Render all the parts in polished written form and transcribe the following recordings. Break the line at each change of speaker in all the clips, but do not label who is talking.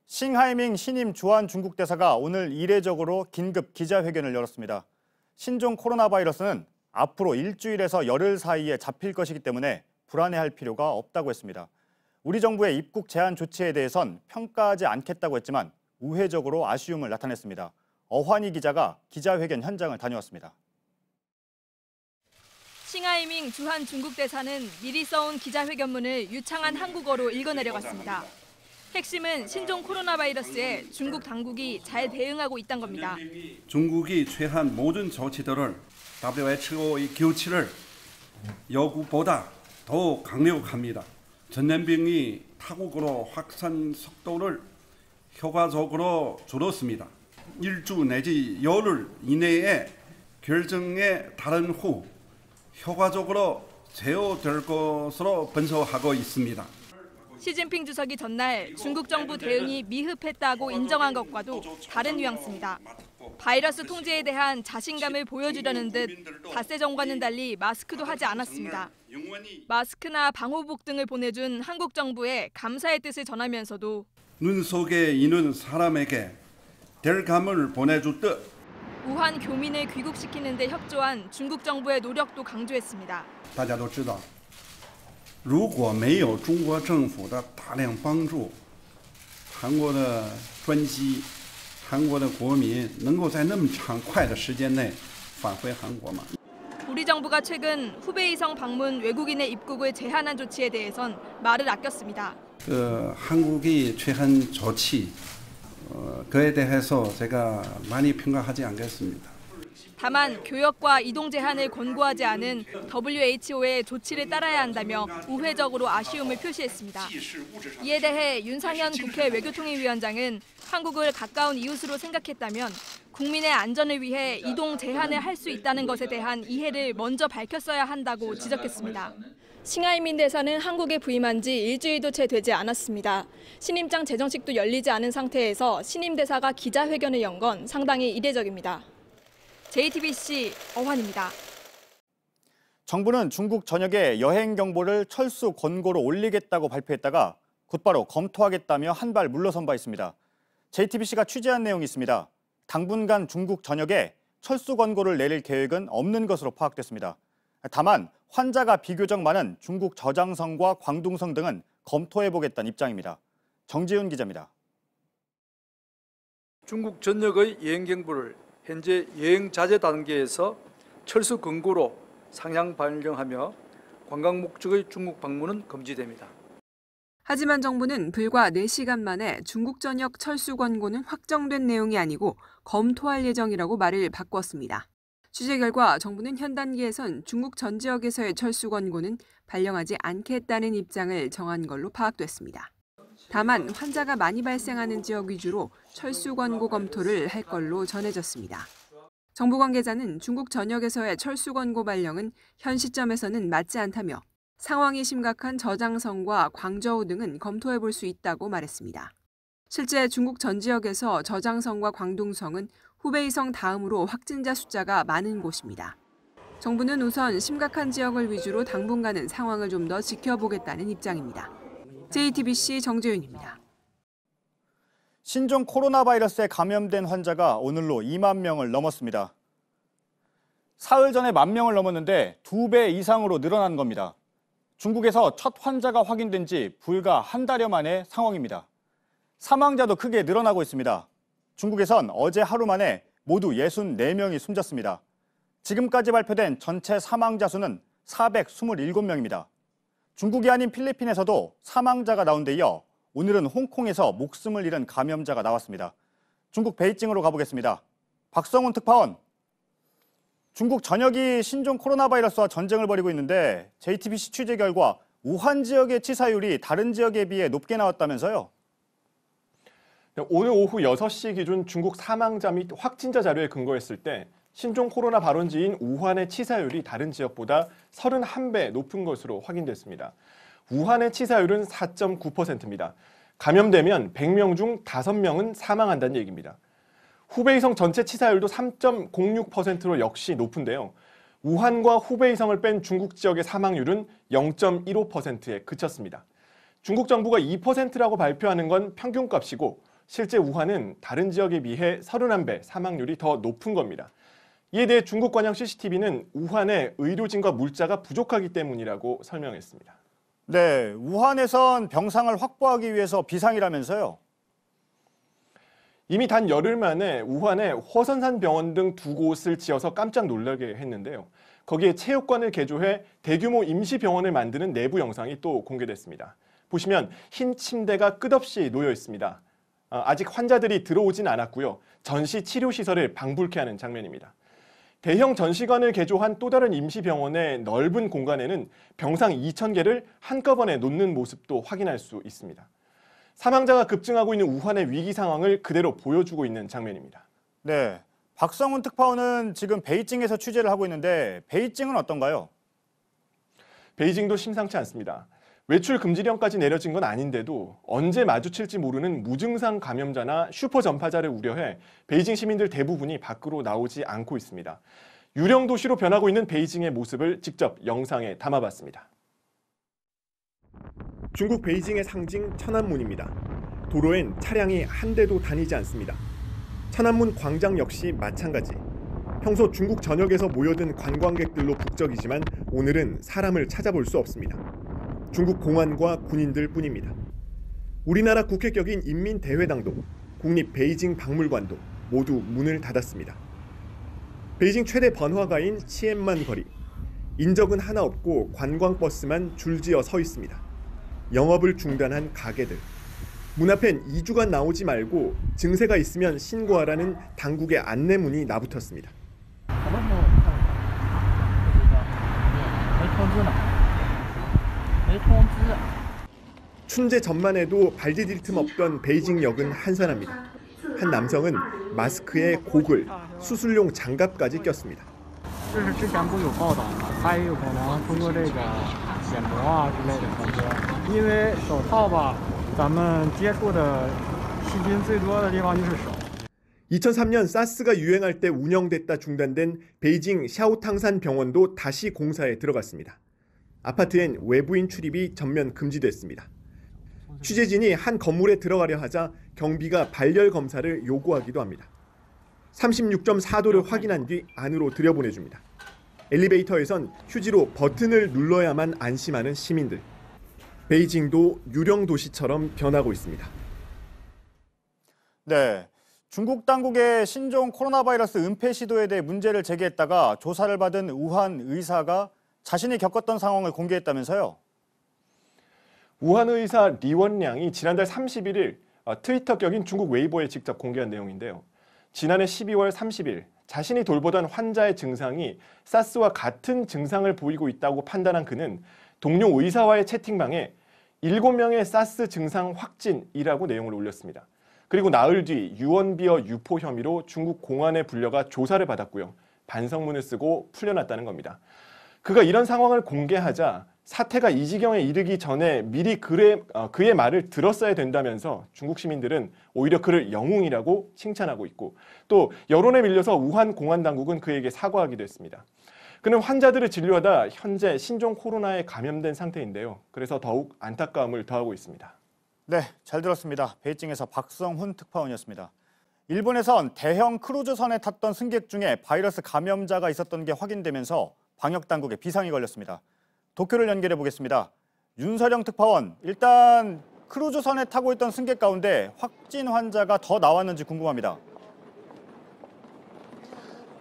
싱하이밍 신임 주한 중국 대사가 오늘 이례적으로 긴급 기자회견을 열었습니다. 신종 코로나 바이러스는 앞으로 일주일에서 열흘 사이에 잡힐 것이기 때문에 불안해할 필요가 없다고 했습니다. 우리 정부의 입국 제한 조치에 대해선 평가하지 않겠다고 했지만 우회적으로 아쉬움을 나타냈습니다. 어환희 기자가 기자회견 현장을 다녀왔습니다.
싱하이밍 주한 중국 대사는 미리 써온 기자회견문을 유창한 한국어로 읽어내려갔습니다. 핵심은 신종 코로나 바이러스에 중국 당국이 잘 대응하고 있다는 겁니다.
중국이 취한 모든 조치들을 WHO의 조치를 요구보다 더 강력합니다. 전염병이 타국으로 확산 속도를 효과적으로 줄였습니다. 일주 내지 열흘 이내에 결정에 따른 후 효과적으로 제어될 것으로 분석하고 있습니다.
시진핑 주석이 전날 중국 정부 대응이 미흡했다고 인정한 것과도 다른 뉘앙스입니다. 바이러스 통제에 대한 자신감을 보여주려는 듯 닷새 전과는 달리 마스크도 하지 않았습니다. 마스크나 방호복 등을 보내준 한국 정부에 감사의 뜻을 전하면서도
눈 속에 있는 사람에게 델감을 보내주듯
우한 교민을 귀국시키는 데 협조한 중국 정부의 노력도 강조했습니다.
大家都知道如果没有中国政府的大量帮助韩国的专机韩国的国民能够在那么快的时间内返回韩国吗
우리 정부가 최근 후베이성 방문 외국인의 입국을 제한한 조치에 대해선 말을 아꼈습니다.
한국이 취한 조치 그에 대해서 제가 많이 평가하지 않겠습니다.
다만 교역과 이동 제한을 권고하지 않은 WHO의 조치를 따라야 한다며 우회적으로 아쉬움을 표시했습니다. 이에 대해 윤상현 국회 외교통일위원장은 한국을 가까운 이웃으로 생각했다면 국민의 안전을 위해 이동 제한을 할 수 있다는 것에 대한 이해를 먼저 밝혔어야 한다고 지적했습니다. 싱하이밍 대사는 한국에 부임한 지 일주일도 채 되지 않았습니다. 신임장 제정식도 열리지 않은 상태에서 신임 대사가 기자회견을 연 건 상당히 이례적입니다. JTBC 어환입니다.
정부는 중국 전역에 여행 경보를 철수 권고로 올리겠다고 발표했다가 곧바로 검토하겠다며 한 발 물러선 바 있습니다. JTBC가 취재한 내용이 있습니다. 당분간 중국 전역에 철수 권고를 내릴 계획은 없는 것으로 파악됐습니다. 다만 환자가 비교적 많은 중국 저장성과 광둥성 등은 검토해보겠다는 입장입니다. 정지훈 기자입니다.
중국 전역의 여행 경보를 현재 여행 자제 단계에서 철수 권고로 상향 반영하며 관광 목적의 중국 방문은 금지됩니다.
하지만 정부는 불과 4시간 만에 중국 전역 철수 권고는 확정된 내용이 아니고 검토할 예정이라고 말을 바꿨습니다. 취재 결과 정부는 현 단계에선 중국 전 지역에서의 철수 권고는 발령하지 않겠다는 입장을 정한 걸로 파악됐습니다. 다만 환자가 많이 발생하는 지역 위주로 철수 권고 검토를 할 걸로 전해졌습니다. 정부 관계자는 중국 전역에서의 철수 권고 발령은 현 시점에서는 맞지 않다며 상황이 심각한 저장성과 광저우 등은 검토해 볼 수 있다고 말했습니다. 실제 중국 전 지역에서 저장성과 광둥성은 후베이성 다음으로 확진자 숫자가 많은 곳입니다. 정부는 우선 심각한 지역을 위주로 당분간은 상황을 좀 더 지켜보겠다는 입장입니다. JTBC 정재윤입니다.
신종 코로나 바이러스에 감염된 환자가 오늘로 2만 명을 넘었습니다. 사흘 전에 1만 명을 넘었는데 2배 이상으로 늘어난 겁니다. 중국에서 첫 환자가 확인된 지 불과 한 달여 만의 상황입니다. 사망자도 크게 늘어나고 있습니다. 중국에선 어제 하루 만에 모두 64명이 숨졌습니다. 지금까지 발표된 전체 사망자 수는 427명입니다. 중국이 아닌 필리핀에서도 사망자가 나온 데 이어 오늘은 홍콩에서 목숨을 잃은 감염자가 나왔습니다. 중국 베이징으로 가보겠습니다. 박성훈 특파원. 중국 전역이 신종 코로나 바이러스와 전쟁을 벌이고 있는데 JTBC 취재 결과 우한 지역의 치사율이 다른 지역에 비해 높게 나왔다면서요?
오늘 오후 6시 기준 중국 사망자 및 확진자 자료에 근거했을 때 신종 코로나 발원지인 우한의 치사율이 다른 지역보다 31배 높은 것으로 확인됐습니다. 우한의 치사율은 4.9%입니다. 감염되면 100명 중 5명은 사망한다는 얘기입니다. 후베이성 전체 치사율도 3.06%로 역시 높은데요. 우한과 후베이성을 뺀 중국 지역의 사망률은 0.15%에 그쳤습니다. 중국 정부가 2%라고 발표하는 건 평균값이고 실제 우한은 다른 지역에 비해 31배 사망률이 더 높은 겁니다. 이에 대해 중국 관영 CCTV는 우한에 의료진과 물자가 부족하기 때문이라고 설명했습니다.
네, 우한에선 병상을 확보하기 위해서 비상이라면서요.
이미 단 열흘 만에 우한에 허선산 병원 등 두 곳을 지어서 깜짝 놀라게 했는데요. 거기에 체육관을 개조해 대규모 임시병원을 만드는 내부 영상이 또 공개됐습니다. 보시면 흰 침대가 끝없이 놓여 있습니다. 아직 환자들이 들어오진 않았고요. 전시 치료시설을 방불케 하는 장면입니다. 대형 전시관을 개조한 또 다른 임시병원의 넓은 공간에는 병상 2,000개를 한꺼번에 놓는 모습도 확인할 수 있습니다. 사망자가 급증하고 있는 우한의 위기 상황을 그대로 보여주고 있는 장면입니다.
네, 박성훈 특파원은 지금 베이징에서 취재를 하고 있는데 베이징은 어떤가요?
베이징도 심상치 않습니다. 외출 금지령까지 내려진 건 아닌데도 언제 마주칠지 모르는 무증상 감염자나 슈퍼 전파자를 우려해 베이징 시민들 대부분이 밖으로 나오지 않고 있습니다. 유령 도시로 변하고 있는 베이징의 모습을 직접 영상에 담아봤습니다. 중국 베이징의 상징 천안문입니다. 도로엔 차량이 한 대도 다니지 않습니다. 천안문 광장 역시 마찬가지. 평소 중국 전역에서 모여든 관광객들로 북적이지만 오늘은 사람을 찾아볼 수 없습니다. 중국 공안과 군인들 뿐입니다. 우리나라 국회격인 인민대회당도 국립 베이징 박물관도 모두 문을 닫았습니다. 베이징 최대 번화가인 치엔만 거리. 인적은 하나 없고 관광버스만 줄지어 서 있습니다. 영업을 중단한 가게들. 문 앞엔 2주간 나오지 말고 증세가 있으면 신고하라는 당국의 안내문이 나붙었습니다. 춘제 전만 해도 발 디딜 틈 없던 베이징역은 한산합니다. 한 남성은 마스크에 고글, 수술용 장갑까지 꼈습니다.
这是之前不有报道吗？他也有可能通过这个眼膜啊之类的传播，因为手套吧，咱们接触的细菌最多的地方就是手。
2003년 사스가 유행할 때 운영됐다 중단된 베이징 샤오탕산 병원도 다시 공사에 들어갔습니다. 아파트엔 외부인 출입이 전면 금지됐습니다. 취재진이 한 건물에 들어가려 하자 경비가 발열 검사를 요구하기도 합니다. 36.4도를 확인한 뒤 안으로 들여보내줍니다. 엘리베이터에선 휴지로 버튼을 눌러야만 안심하는 시민들. 베이징도 유령 도시처럼 변하고 있습니다.
네, 중국 당국의 신종 코로나 바이러스 은폐 시도에 대해 문제를 제기했다가 조사를 받은 우한 의사가 자신이 겪었던 상황을 공개했다면서요?
우한 의사 리원량이 지난달 31일 트위터 격인 중국 웨이보에 직접 공개한 내용인데요. 지난해 12월 30일 자신이 돌보던 환자의 증상이 사스와 같은 증상을 보이고 있다고 판단한 그는 동료 의사와의 채팅방에 7명의 사스 증상 확진이라고 내용을 올렸습니다. 그리고 나흘 뒤 유언비어 유포 혐의로 중국 공안에 불려가 조사를 받았고요. 반성문을 쓰고 풀려났다는 겁니다. 그가 이런 상황을 공개하자 사태가 이 지경에 이르기 전에 미리 그의 말을 들었어야 된다면서 중국 시민들은 오히려 그를 영웅이라고 칭찬하고 있고 또 여론에 밀려서 우한 공안 당국은 그에게 사과하기도 했습니다. 그는 환자들을 진료하다 현재 신종 코로나에 감염된 상태인데요. 그래서 더욱 안타까움을 더하고 있습니다.
네, 잘 들었습니다. 베이징에서 박성훈 특파원이었습니다. 일본에선 대형 크루즈선에 탔던 승객 중에 바이러스 감염자가 있었던 게 확인되면서 방역당국에 비상이 걸렸습니다. 도쿄를 연결해 보겠습니다. 윤서령 특파원, 일단 크루즈선에 타고 있던 승객 가운데 확진 환자가 더 나왔는지 궁금합니다.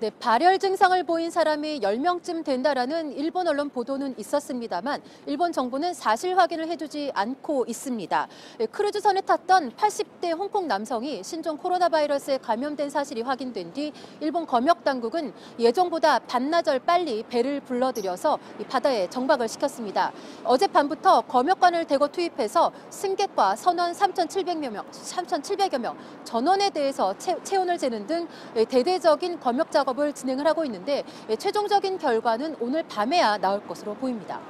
네, 발열 증상을 보인 사람이 10명쯤 된다라는 일본 언론 보도는 있었습니다만 일본 정부는 사실 확인을 해주지 않고 있습니다. 크루즈선에 탔던 80대 홍콩 남성이 신종 코로나 바이러스에 감염된 사실이 확인된 뒤 일본 검역 당국은 예정보다 반나절 빨리 배를 불러들여서 바다에 정박을 시켰습니다. 어젯밤부터 검역관을 대거 투입해서 승객과 선원 3,700여 명 전원에 대해서 체온을 재는 등 대대적인 검역 작업을 진행을 하고 있는데 최종적인 결과는 오늘 밤에야 나올 것으로 보입니다.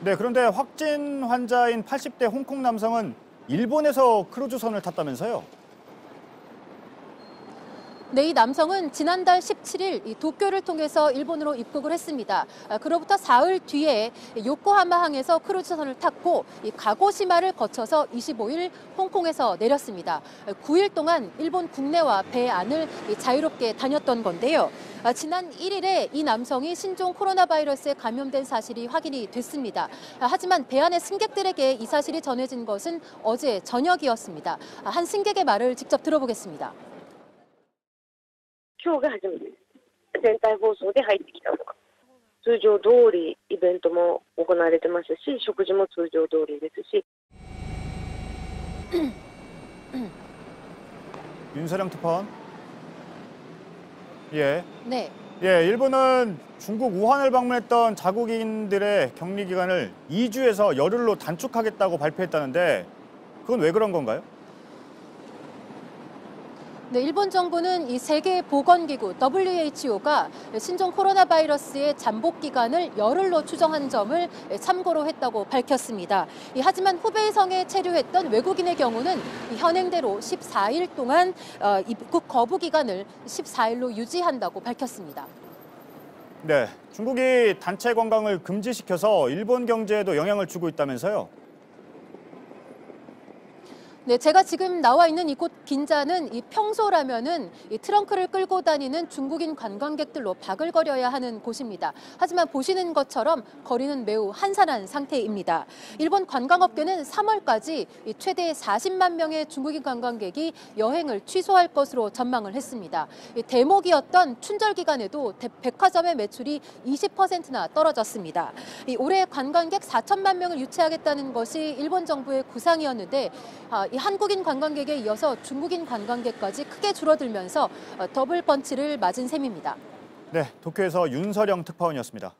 네, 그런데 확진 환자인 80대 홍콩 남성은 일본에서 크루즈선을 탔다면서요?
네, 이 남성은 지난달 17일 이 도쿄를 통해서 일본으로 입국을 했습니다. 그로부터 사흘 뒤에 요코하마항에서 크루즈선을 탔고 이 가고시마를 거쳐서 25일 홍콩에서 내렸습니다. 9일 동안 일본 국내와 배 안을 자유롭게 다녔던 건데요. 지난 1일에 이 남성이 신종 코로나 바이러스에 감염된 사실이 확인이 됐습니다. 하지만 배 안의 승객들에게 이 사실이 전해진 것은 어제 저녁이었습니다. 한 승객의 말을 직접 들어보겠습니다.
今日が初めてです。全体放送で入ってきたのが。通常通りイベントも行われてますし、食事も通常通りですし。
윤서령 특파원. 예.
네.
예, 일본은 중국 우한을 방문했던 자국인들의 격리 기간을 2주에서 열흘로 단축하겠다고 발표했다는데 그건 왜 그런 건가요?
네, 일본 정부는 이 세계보건기구 WHO가 신종 코로나 바이러스의 잠복 기간을 열흘로 추정한 점을 참고로 했다고 밝혔습니다. 하지만 후베이성에 체류했던 외국인의 경우는 현행대로 14일 동안 입국 거부 기간을 14일로 유지한다고 밝혔습니다.
네, 중국이 단체 관광을 금지시켜서 일본 경제에도 영향을 주고 있다면서요?
네, 제가 지금 나와 있는 이곳 긴자는 이 평소라면은 이 트렁크를 끌고 다니는 중국인 관광객들로 바글거려야 하는 곳입니다. 하지만 보시는 것처럼 거리는 매우 한산한 상태입니다. 일본 관광업계는 3월까지 최대 40만 명의 중국인 관광객이 여행을 취소할 것으로 전망을 했습니다. 대목이었던 춘절 기간에도 백화점의 매출이 20%나 떨어졌습니다. 올해 관광객 4천만 명을 유치하겠다는 것이 일본 정부의 구상이었는데 이 한국인 관광객에 이어서 중국인 관광객까지 크게 줄어들면서 더블 펀치를 맞은 셈입니다.
네, 도쿄에서 윤서령 특파원이었습니다.